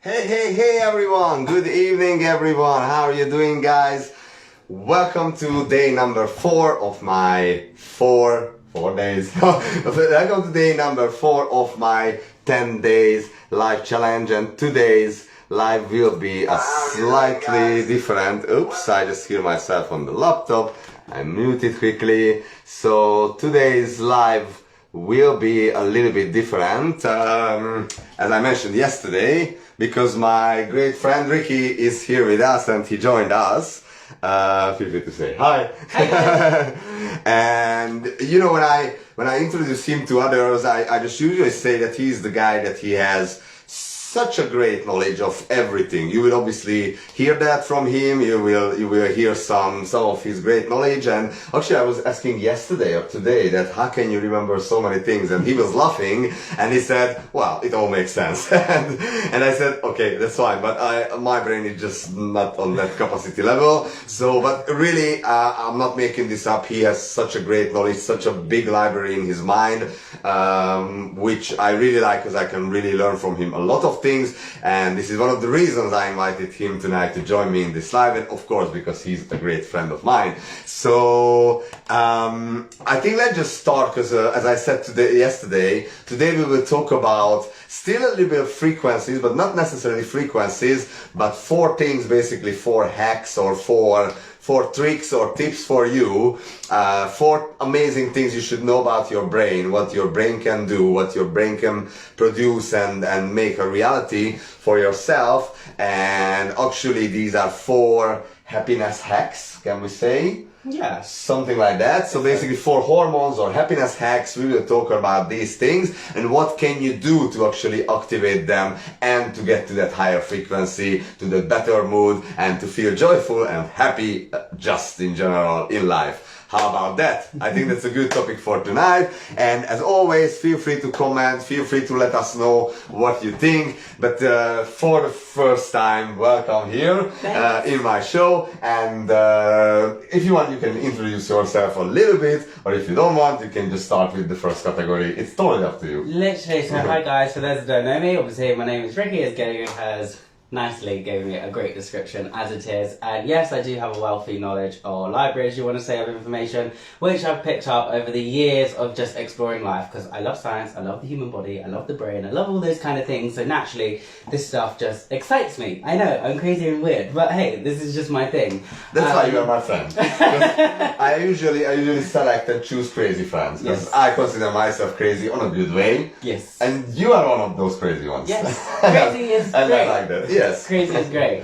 Hey everyone, good evening everyone, how are you doing guys? Welcome to day number 4 of my 4 days. Welcome to day number 4 of my 10 days live challenge, and today's live will be a slightly different. Oops, I just hear myself on the laptop. I muted quickly. So today's live will be a little bit different, as I mentioned yesterday, because my great friend Ricky is here with us and he joined us. Feel free to say hi. Hi. And you know, when I introduce him to others, I just usually say that he's the guy that he has such a great knowledge of everything. You will obviously hear that from him. You will hear some of his great knowledge. And actually, I was asking yesterday or today that how can you remember so many things? And he was laughing and he said, "Well, it all makes sense." and I said, "Okay, that's fine." But my brain is just not on that capacity level. So, but really, I'm not making this up. He has such a great knowledge, such a big library in his mind, which I really like because I can really learn from him a lot of things, and this is one of the reasons I invited him tonight to join me in this live, and of course because he's a great friend of mine. So I think let's just start, because as I said yesterday, today we will talk about still a little bit of frequencies, but not necessarily frequencies, but 4 things, basically 4 hacks or 4 tricks or tips for you, 4 amazing things you should know about your brain, what your brain can do, what your brain can produce and make a reality for yourself. And actually these are 4 happiness hacks, can we say? Yeah. Something like that. So basically 4 hormones or happiness hacks. We will talk about these things and what can you do to actually activate them and to get to that higher frequency, to the better mood, and to feel joyful and happy just in general in life. How about that? I think that's a good topic for tonight. And as always, feel free to comment, feel free to let us know what you think. But for the first time, welcome here in my show. And if you want, you can introduce yourself a little bit. Or if you don't want, you can just start with the first category. It's totally up to you. Literally, so hi guys, for those who don't know me, obviously my name is Ricky, as Gary has nicely gave me a great description as it is. And yes, I do have a wealthy knowledge, or library as you want to say, of information, which I've picked up over the years of just exploring life, because I love science, I love the human body, I love the brain, I love all those kind of things. So naturally, this stuff just excites me. I know, I'm crazy and weird, but hey, this is just my thing. That's why you are my friend. I usually select and choose crazy friends, because I consider myself crazy on a good way. Yes. And you are one of those crazy ones. Yes, crazy is and great. I like that. Yes. Crazy is great.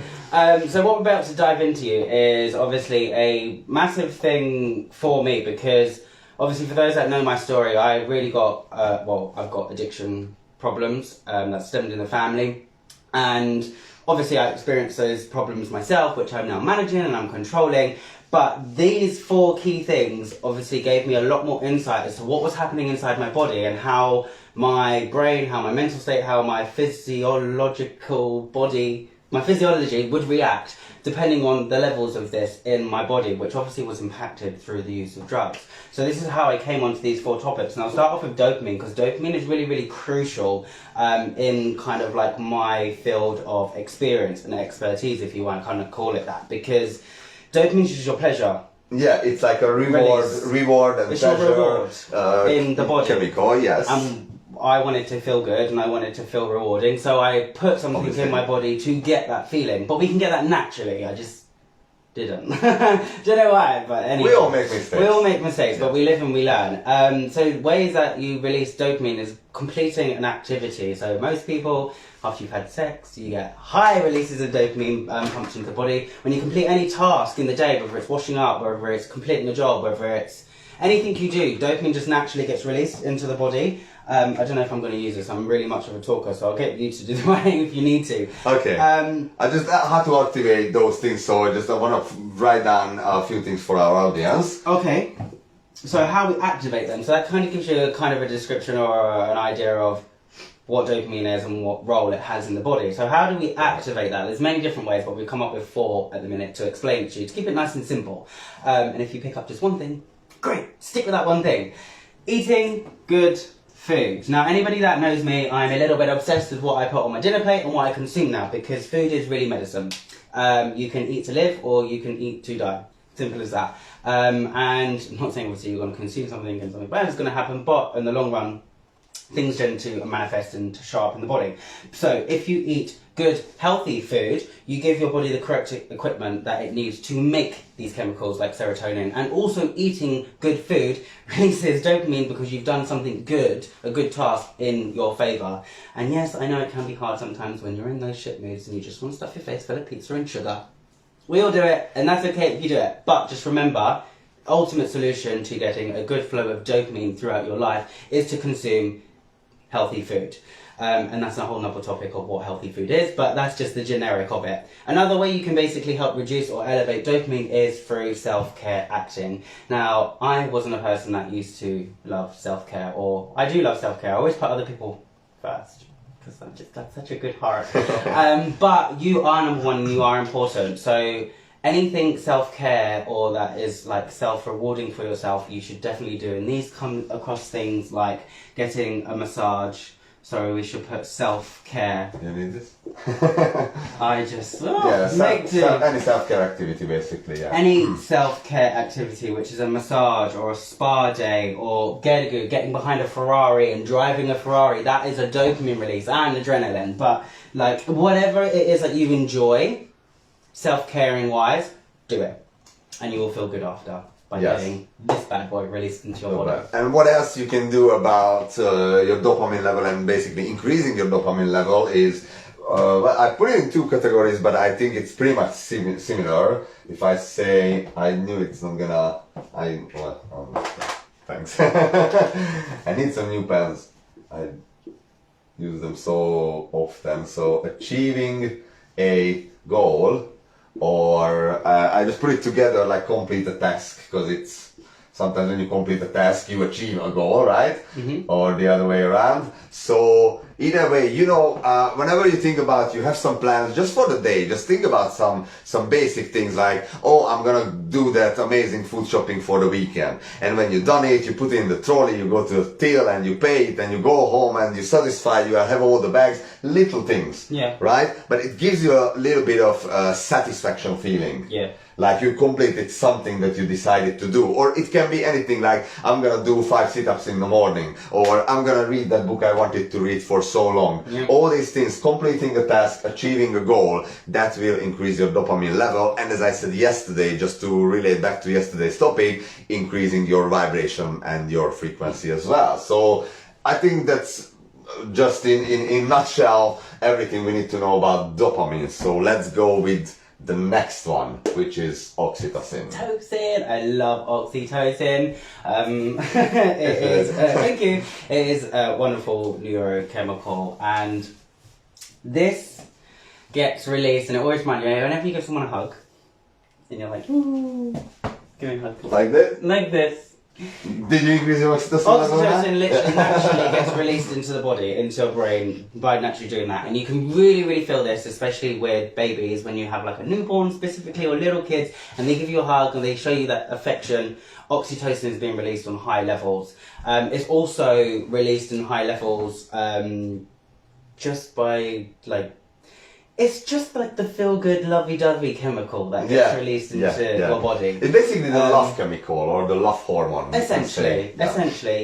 So what we're about to dive into is obviously a massive thing for me, because obviously for those that know my story, I really got, I've got addiction problems that stemmed in the family. And obviously I experienced those problems myself, which I'm now managing and I'm controlling. But these 4 key things obviously gave me a lot more insight as to what was happening inside my body and how my brain, how my mental state, how my physiological body, my physiology would react depending on the levels of this in my body, which obviously was impacted through the use of drugs. So this is how I came onto these 4 topics. And I'll start off with dopamine, because dopamine is really, really crucial in kind of like my field of experience and expertise, if you want to kind of call it that, because dopamine is your pleasure. Yeah, it's like a reward and it's pleasure. Your reward in the body. Chemical, yes. I wanted to feel good and I wanted to feel rewarding, so I put something in my body to get that feeling. But we can get that naturally, I just didn't. Don't know why, but anyway. We all make mistakes. We all make mistakes, but we live and we learn. So ways that you release dopamine is completing an activity. So most people, after you've had sex, you get high releases of dopamine pumped into the body. When you complete any task in the day, whether it's washing up, whether it's completing a job, whether it's anything you do, dopamine just naturally gets released into the body. I don't know if I'm going to use this. I'm really much of a talker, so I'll get you to do the writing if you need to. Okay. I just had to activate those things, so I want to write down a few things for our audience. Okay. So how we activate them. So that kind of gives you a kind of a description or an idea of what dopamine is and what role it has in the body. So how do we activate that? There's many different ways, but we've come up with 4 at the minute to explain it to you, to keep it nice and simple. And if you pick up just one thing, great, stick with that one thing. Eating good food. Now, anybody that knows me, I'm a little bit obsessed with what I put on my dinner plate and what I consume now, because food is really medicine. You can eat to live, or you can eat to die. Simple as that. And I'm not saying obviously you're going to consume something and something bad is going to happen, but in the long run, things tend to manifest and to show up in the body. So if you eat good, healthy food, you give your body the correct equipment that it needs to make these chemicals like serotonin. And also eating good food releases dopamine because you've done something good, a good task in your favour. And yes, I know it can be hard sometimes when you're in those shit moods and you just want to stuff your face full of pizza and sugar. We all do it, and that's okay if you do it. But just remember, ultimate solution to getting a good flow of dopamine throughout your life is to consume healthy food. And that's a whole nother topic of what healthy food is, but that's just the generic of it. Another way you can basically help reduce or elevate dopamine is through self-care acting. Now, I wasn't a person that used to love self-care, or I do love self-care. I always put other people first, because I'm just got such a good heart. But you are number one, and you are important. So anything self-care or that is like self-rewarding for yourself, you should definitely do. And these come across things like getting a massage. Sorry, we should put self-care. You need this? I just... Any self-care activity, basically, yeah. Any self-care activity, which is a massage or a spa day or getting behind a Ferrari and driving a Ferrari, that is a dopamine release and adrenaline. But, like, whatever it is that you enjoy, self-caring-wise, do it. And you will feel good after. By getting this bad boy released into your body. And what else you can do about your dopamine level and basically increasing your dopamine level is, well, I put it in two categories, but I think it's pretty much similar. If I say, I knew it's not gonna, thanks. I need some new pens. I use them so often. So achieving a goal, or I just put it together like complete a task, because it's sometimes when you complete a task you achieve a goal, right? Mm-hmm. Or the other way around. So either way, you know, whenever you think about, you have some plans just for the day, just think about some basic things like, oh, I'm gonna do that amazing food shopping for the weekend. And when you've done it, you put it in the trolley, you go to the till and you pay it, and you go home and you're satisfied, you have all the bags, little things, right? But it gives you a little bit of satisfaction feeling. Yeah. Like you completed something that you decided to do. Or it can be anything like, I'm gonna do 5 sit-ups in the morning, or I'm gonna read that book I wanted to read for so long. Yeah. All these things, completing a task, achieving a goal, that will increase your dopamine level. And as I said yesterday, just to relate back to yesterday's topic, increasing your vibration and your frequency as well. So I think that's just in nutshell everything we need to know about dopamine. So let's go with the next one, which is oxytocin. Oxytocin, I love oxytocin. It is, thank you. It is a wonderful neurochemical, and this gets released, and it always reminds me, whenever you give someone a hug, and you're like, ooh, give me a hug. Like this? Like this. Did you increase your oxytocin? Oxytocin literally naturally gets released into the body, into your brain, by naturally doing that. And you can really, really feel this, especially with babies, when you have like a newborn specifically, or little kids, and they give you a hug and they show you that affection. Oxytocin is being released on high levels. It's also released in high levels just by like, it's just like the feel-good, lovey-dovey chemical that gets released into your body. It's basically the love chemical, or the love hormone. Essentially,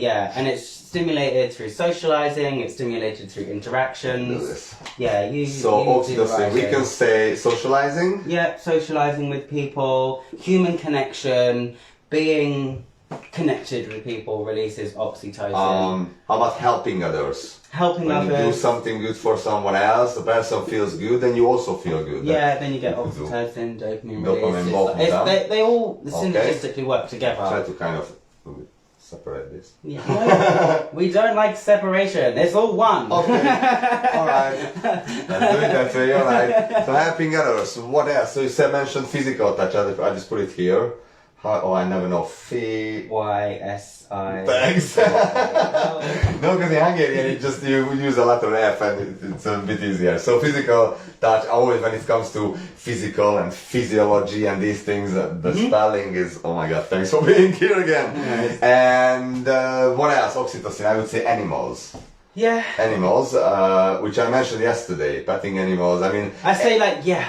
yeah. And it's stimulated through socializing, it's stimulated through interactions. Yeah, you oxytocin, we can say socializing? Yeah, socializing with people, human connection, being connected with people releases oxytocin. How about helping others? Helping others. When you do something good for someone else, the person feels good, and you also feel good. Yeah, then you get oxytocin, dopamine release. They all synergistically work together. Try to kind of separate this. Yeah. No, we don't like separation. It's all one. Okay. Alright. Let's do it that way, alright. So helping others. What else? So you mentioned physical touch. I just put it here. Oh, I never know. YSI. Thanks. No, because in Hungarian you use a letter F and it's a bit easier. So physical touch, always when it comes to physical and physiology and these things, the spelling is, oh my god, thanks for being here again. Nice. And what else? Oxytocin, I would say animals. Yeah. Animals, which I mentioned yesterday, petting animals. I mean, I say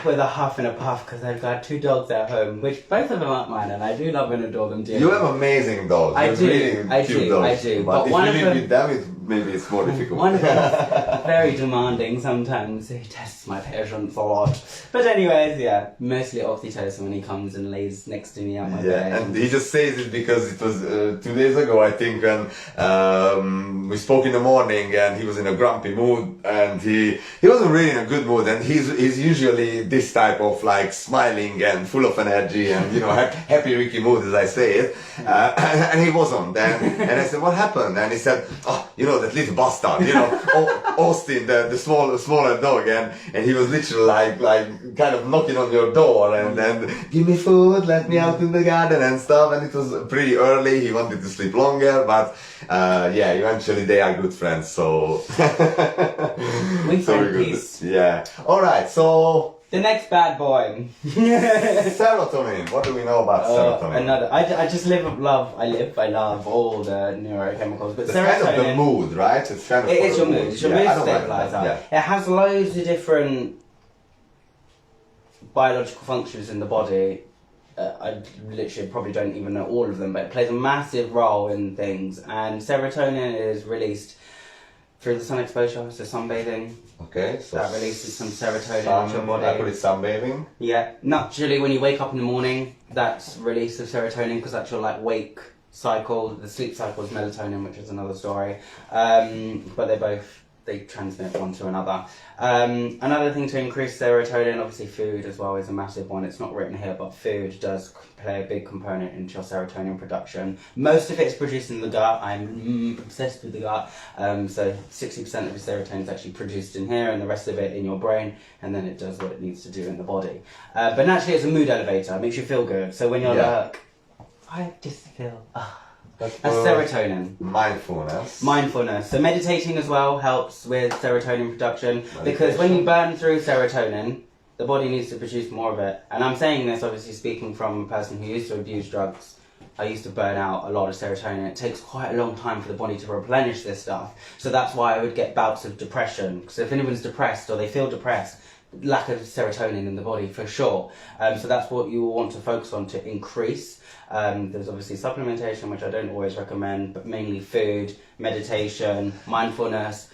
with a huff and a puff because I've got 2 dogs at home, which both of them aren't mine, and I do love and adore them dearly. you have amazing dogs. I You're do, really I cute do, dogs. I do. But if one you of live them, with them, maybe it's more difficult. one of them is very demanding sometimes. He tests my patience a lot. But anyways, yeah, mostly oxytocin when he comes and lays next to me on my bed. And he just says it because it was 2 days ago, I think, when we spoke in the morning and he was in a grumpy mood and he wasn't really in a good mood, and he's usually this type of like smiling and full of energy and happy Ricky mood, as I say it, and he wasn't. And I said, what happened? And he said, oh, that little bastard, Austin, the smaller dog, and he was literally like kind of knocking on your door and then give me food, let me out in the garden and stuff. And it was pretty early. He wanted to sleep longer, but eventually they are good friends. So we so find we're good. peace. Yeah. All right. So The next bad boy. serotonin. What do we know about serotonin? I just I love all the neurochemicals, but It's serotonin. kind of the mood, right? It's kind of It for is the your mood. It's your mood I don't like stabilizer. that, yeah. It has loads of different biological functions in the body. I literally probably don't even know all of them, but it plays a massive role in things. And serotonin is released through the sun exposure, so sunbathing. Okay, so That releases some serotonin into your body. I put it sunbathing. Yeah, naturally when you wake up in the morning, that's release of serotonin because that's your wake cycle. The sleep cycle is melatonin, which is another story. But they transmit one to another. Another thing to increase serotonin, obviously food as well is a massive one. It's not written here, but food does play a big component into your serotonin production. Most of it is produced in the gut. I'm obsessed with the gut. So 60% of your serotonin is actually produced in here and the rest of it in your brain, and then it does what it needs to do in the body. But naturally it's a mood elevator. It makes you feel good. So when you're I just feel... That's serotonin. Mindfulness. So meditating as well helps with serotonin production because when you burn through serotonin, the body needs to produce more of it. And I'm saying this obviously speaking from a person who used to abuse drugs. I used to burn out a lot of serotonin. It takes quite a long time for the body to replenish this stuff. So that's why I would get bouts of depression. Because if anyone's depressed or they feel depressed, lack of serotonin in the body for sure. So that's what you will want to focus on to increase. There's obviously supplementation, which I don't always recommend, but mainly food, meditation, mindfulness.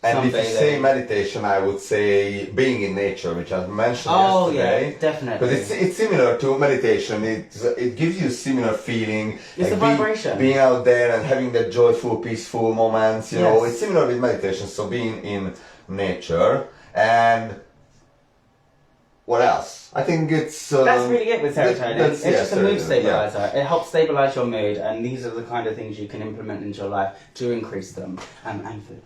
And if you say meditation, I would say being in nature, which I mentioned yesterday. Oh yeah, definitely. Because it's similar to meditation. It gives you a similar feeling. It's a vibration. Being out there and having that joyful, peaceful moments. You know, it's similar with meditation. So being in nature and what else? I think it's... that's really it with serotonin. It's just a mood stabilizer. Yeah. It helps stabilize your mood, and these are the kind of things you can implement into your life to increase them. And food.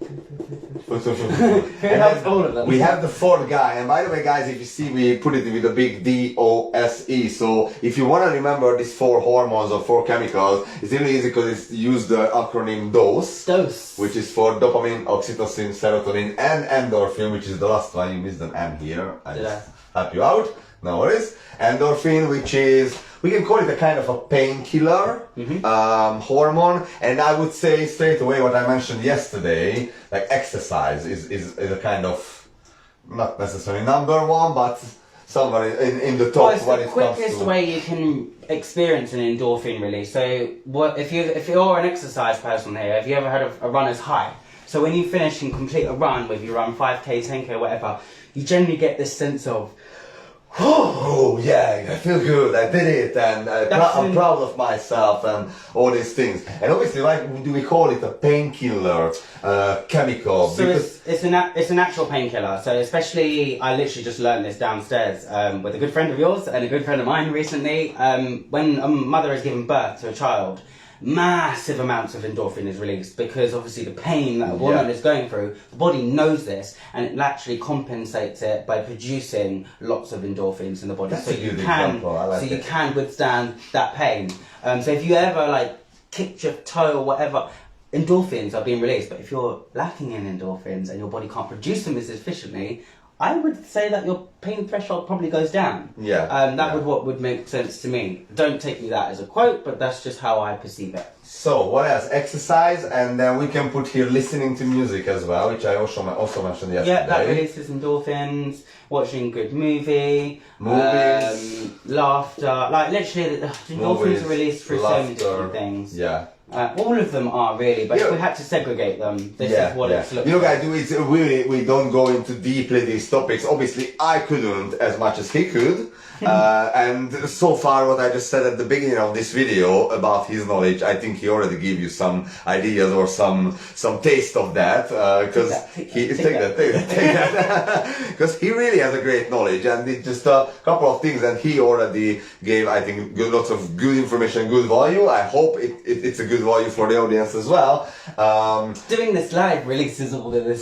It helps all of them. We have the fourth guy, and by the way, guys, if you see, we put it with a big DOSE. So if you want to remember these 4 hormones or 4 chemicals, it's really easy because it's used the acronym DOSE, which is for dopamine, oxytocin, serotonin, and endorphin, which is the last one. You missed an N here. I just help you out. No worries. Endorphin, which is, we can call it a kind of a painkiller hormone, and I would say straight away what I mentioned yesterday, like exercise is a kind of, not necessarily number 1, but somewhere in the top. It's the quickest way you can experience an endorphin release. So if you're an exercise person here, have you ever heard of a runner's high? So when you finish and complete a run, whether you run 5k, 10k, whatever, you generally get this sense of, oh yeah, I feel good, I did it, and I'm proud of myself, and all these things. And obviously, why do we call it a painkiller chemical? So it's a natural painkiller. So especially, I literally just learned this downstairs with a good friend of yours and a good friend of mine recently. When a mother has given birth to a child, massive amounts of endorphin is released because obviously the pain that a woman is going through, the body knows this and it actually compensates it by producing lots of endorphins in the body. That's so a good you can, example. I like you can withstand that pain. So if you ever like kicked your toe or whatever, endorphins are being released. But if you're lacking in endorphins and your body can't produce them as efficiently, I would say that your pain threshold probably goes down. That would make sense to me. Don't take me that as a quote, but that's just how I perceive it. So what else? Exercise, and then we can put here listening to music as well, which I also mentioned yesterday. Yeah, that releases endorphins. Watching good movies, laughter. Like literally, endorphins are released through so many different things. Yeah. All of them are really, but if we had to segregate them, this is what it's looking like. Guys, we don't go into deeply these topics. Obviously, I couldn't as much as he could. And so far, what I just said at the beginning of this video about his knowledge, I think he already gave you some ideas or some taste of that. Because because he really has a great knowledge, and it's just a couple of things, and he already gave, I think, lots of good information, good value. I hope it's a good value for the audience as well. Doing this live releases all of this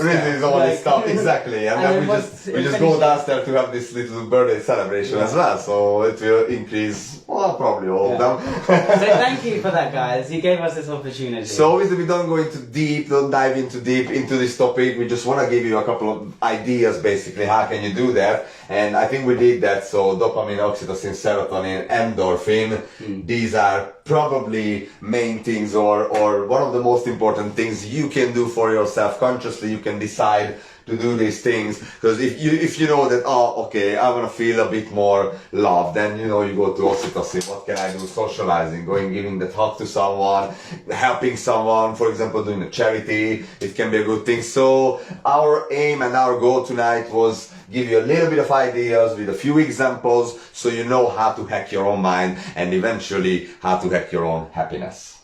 stuff, exactly, and then we just go downstairs to have this little birthday celebration as well. So it will increase, probably all of them. So thank you for that, guys. You gave us this opportunity. So obviously we don't dive into deep into this topic. We just want to give you a couple of ideas, basically, how can you do that. And I think we did that. So dopamine, oxytocin, serotonin, endorphin, these are probably main things or one of the most important things you can do for yourself consciously. You can decide to do these things, because if you know that, I want to feel a bit more love, then you go to oxytocin. What can I do? Socializing, giving the talk to someone, helping someone, for example, doing a charity, it can be a good thing. So our aim and our goal tonight was give you a little bit of ideas with a few examples, so you know how to hack your own mind and eventually how to hack your own happiness.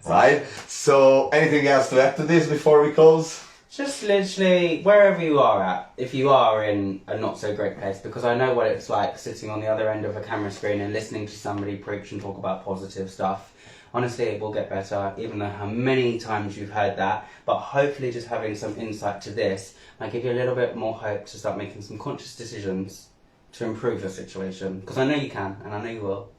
Right? So anything else to add to this before we close? Just literally, wherever you are at, if you are in a not so great place, because I know what it's like sitting on the other end of a camera screen and listening to somebody preach and talk about positive stuff. Honestly, it will get better, even though how many times you've heard that, but hopefully just having some insight to this might give you a little bit more hope to start making some conscious decisions to improve your situation, because I know you can, and I know you will.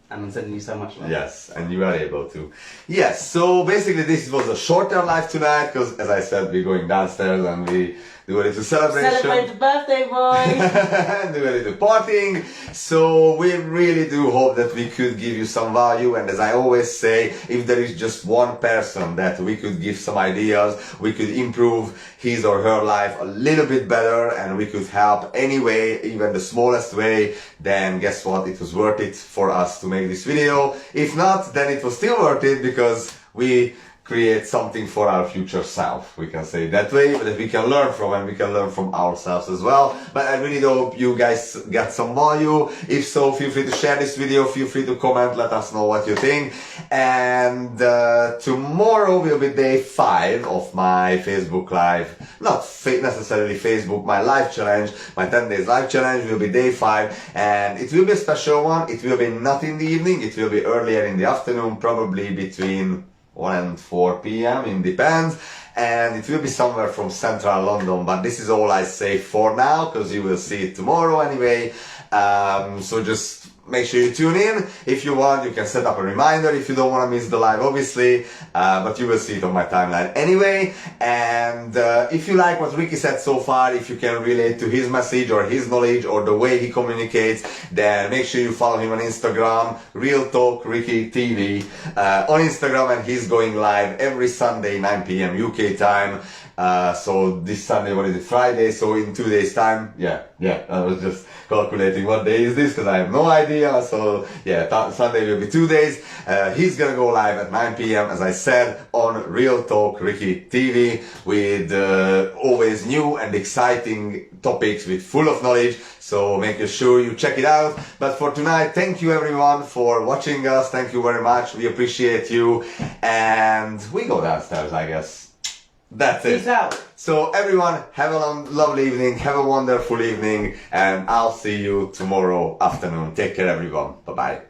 And I'm sending you so much love. Yes, and you are able to. Yes, so basically this was a shorter live tonight, because as I said, we're going downstairs and we do a little celebration. Celebrate the birthday boy! And do a little partying. So we really do hope that we could give you some value, and as I always say, if there is just one person that we could give some ideas, we could improve his or her life a little bit better, and we could help anyway, even the smallest way, then guess what? It was worth it for us to make this video. If not, then it was still worth it, because we create something for our future self, we can say that way, that we can learn from, and we can learn from ourselves as well. But I really hope you guys get some value. If so, feel free to share this video, feel free to comment, let us know what you think. And tomorrow will be day 5 of my Facebook live, not necessarily Facebook, my live challenge, my 10 days live challenge will be day 5, and it will be a special one. It will be not in the evening, it will be earlier in the afternoon, probably between 1 and 4 p.m. it depends, and it will be somewhere from central London, but this is all I say for now, because you will see it tomorrow anyway. So just make sure you tune in. If you want, you can set up a reminder if you don't want to miss the live, obviously, but you will see it on my timeline anyway. And if you like what Ricky said so far, if you can relate to his message or his knowledge or the way he communicates, then make sure you follow him on Instagram, Real Talk Ricky TV on Instagram, and he's going live every Sunday 9 p.m. UK time. So this Sunday, what is it, Friday, so in 2 days time, I was just calculating what day is this, because I have no idea. So yeah, Sunday will be 2 days. He's gonna go live at 9 p.m. as I said on Real Talk Ricky TV with always new and exciting topics with full of knowledge. So make sure you check it out. But for tonight, thank you everyone for watching us. Thank you very much. We appreciate you, and we go downstairs, I guess. That's it. Peace out. So everyone, have a lovely evening, have a wonderful evening, and I'll see you tomorrow afternoon. Take care everyone. Bye bye.